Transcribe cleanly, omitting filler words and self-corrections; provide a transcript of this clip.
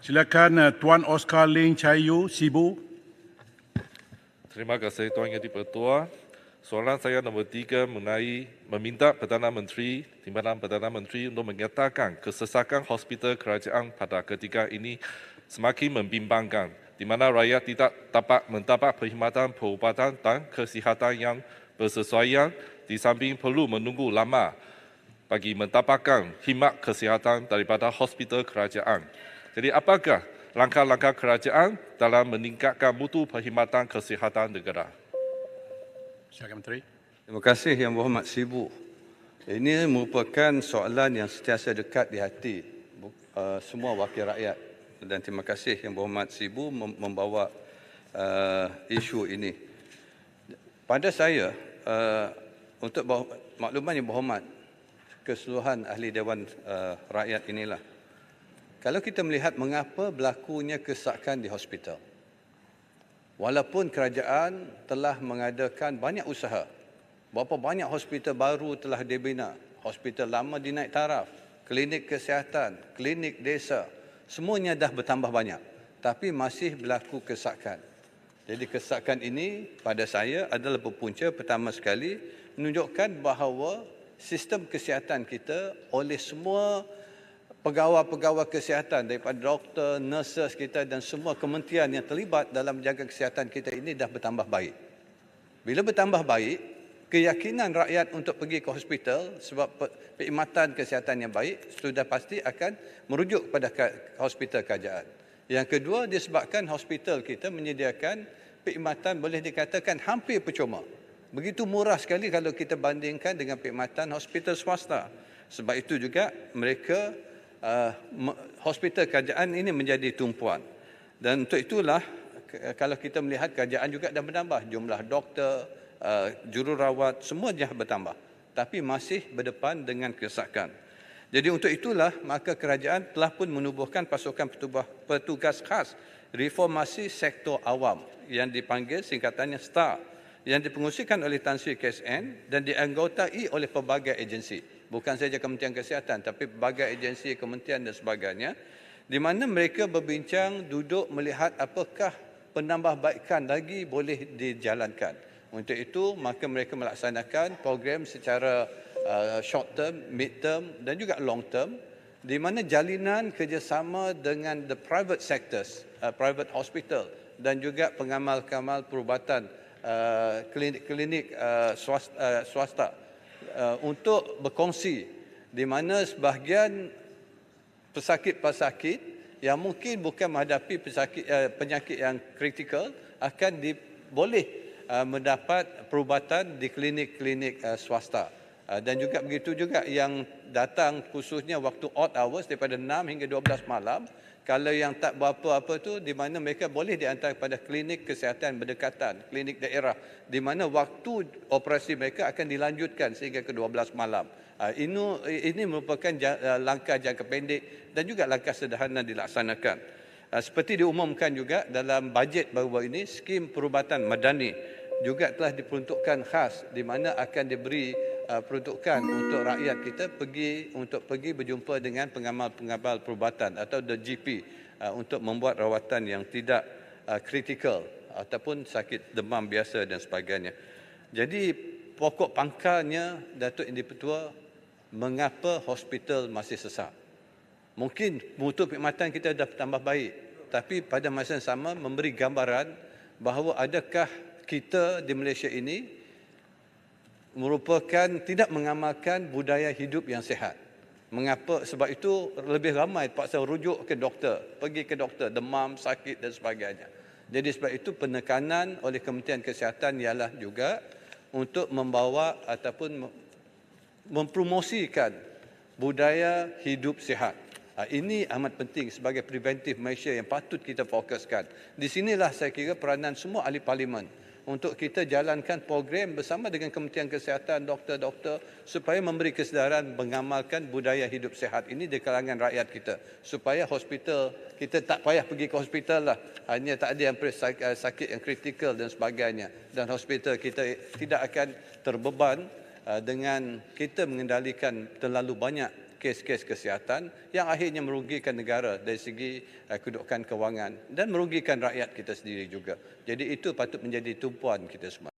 Silakan Tuan Oscar Ling Cahayu, Sibu. Terima kasih Tuan Yang di-Pertua. Soalan saya nombor 3 mengenai meminta Perdana Menteri, Timbalan Perdana Menteri untuk menyatakan kesesakan hospital kerajaan pada ketika ini semakin membimbangkan, di mana rakyat tidak dapat mendapat perkhidmatan perubatan dan kesihatan yang bersesuaian, di samping perlu menunggu lama bagi mendapatkan khidmat kesihatan daripada hospital kerajaan. Jadi apakah langkah-langkah kerajaan dalam meningkatkan mutu perkhidmatan kesihatan negara? Silakan Menteri. Terima kasih Yang Berhormat Sibu. Ini merupakan soalan yang sentiasa dekat di hati semua wakil rakyat. Dan terima kasih Yang Berhormat Sibu membawa isu ini. Pada saya, untuk makluman Yang Berhormat, keseluruhan ahli Dewan Rakyat inilah, kalau kita melihat mengapa berlakunya kesesakan di hospital, walaupun kerajaan telah mengadakan banyak usaha, berapa banyak hospital baru telah dibina, hospital lama dinaik taraf, klinik kesihatan, klinik desa, semuanya dah bertambah banyak, tapi masih berlaku kesesakan. Jadi kesesakan ini pada saya adalah berpunca pertama sekali menunjukkan bahawa sistem kesihatan kita oleh semua pegawai-pegawai kesihatan daripada doktor, nurses kita dan semua kementerian yang terlibat dalam menjaga kesihatan kita ini dah bertambah baik. Bila bertambah baik, keyakinan rakyat untuk pergi ke hospital sebab perkhidmatan kesihatan yang baik sudah pasti akan merujuk kepada hospital kerajaan. Yang kedua, disebabkan hospital kita menyediakan perkhidmatan boleh dikatakan hampir percuma. Begitu murah sekali kalau kita bandingkan dengan perkhidmatan hospital swasta. Sebab itu juga mereka hospital kerajaan ini menjadi tumpuan. Dan untuk itulah kalau kita melihat kerajaan juga dah menambah jumlah doktor, jururawat, semua dah bertambah. Tapi masih berdepan dengan kesesakan. Jadi untuk itulah maka kerajaan telah pun menubuhkan pasukan petugas khas reformasi sektor awam yang dipanggil singkatannya STAR, yang dipengusikan oleh Tan Sri KSN dan dianggotai oleh pelbagai agensi. Bukan saja Kementerian Kesihatan, tapi pelbagai agensi, kementerian dan sebagainya, di mana mereka berbincang, duduk melihat apakah penambahbaikan lagi boleh dijalankan. Untuk itu, maka mereka melaksanakan program secara short term, mid term dan juga long term, di mana jalinan kerjasama dengan the private sectors, private hospital dan juga pengamal-kamal perubatan klinik-klinik swasta untuk berkongsi, di mana sebahagian pesakit-pesakit yang mungkin bukan menghadapi penyakit yang kritikal akan boleh mendapat perubatan di klinik-klinik swasta. Dan juga begitu juga yang datang khususnya waktu odd hours daripada 6 hingga 12 malam, kalau yang tak berapa-apa tu, di mana mereka boleh dihantar kepada klinik kesihatan berdekatan, klinik daerah, di mana waktu operasi mereka akan dilanjutkan sehingga ke 12 malam. Ini merupakan langkah jangka pendek dan juga langkah sederhana dilaksanakan. Seperti diumumkan juga dalam bajet baru ini, skim perubatan madani juga telah diperuntukkan khas, di mana akan diberi peruntukan untuk rakyat kita pergi berjumpa dengan pengamal-pengamal perubatan atau the GP untuk membuat rawatan yang tidak kritikal ataupun sakit demam biasa dan sebagainya. Jadi pokok pangkalnya, Datuk Yang di-Pertua, mengapa hospital masih sesak? Mungkin mutu perkhidmatan kita dah tambah baik, tapi pada masa yang sama memberi gambaran bahawa adakah kita di Malaysia ini merupakan tidak mengamalkan budaya hidup yang sihat. Mengapa? Sebab itu lebih ramai terpaksa rujuk ke doktor, pergi ke doktor, demam, sakit dan sebagainya. Jadi sebab itu penekanan oleh Kementerian Kesihatan ialah juga untuk membawa ataupun mempromosikan budaya hidup sihat. Ini amat penting sebagai preventif measure yang patut kita fokuskan. Di sinilah saya kira peranan semua ahli parlimen untuk kita jalankan program bersama dengan Kementerian Kesihatan, doktor-doktor, supaya memberi kesedaran mengamalkan budaya hidup sihat ini di kalangan rakyat kita. Supaya hospital, kita tak payah pergi ke hospital lah. Hanya tak ada yang sakit yang kritikal dan sebagainya. Dan hospital kita tidak akan terbeban dengan kita mengendalikan terlalu banyak kes-kes kesihatan yang akhirnya merugikan negara dari segi kedudukan kewangan dan merugikan rakyat kita sendiri juga. Jadi itu patut menjadi tumpuan kita semua.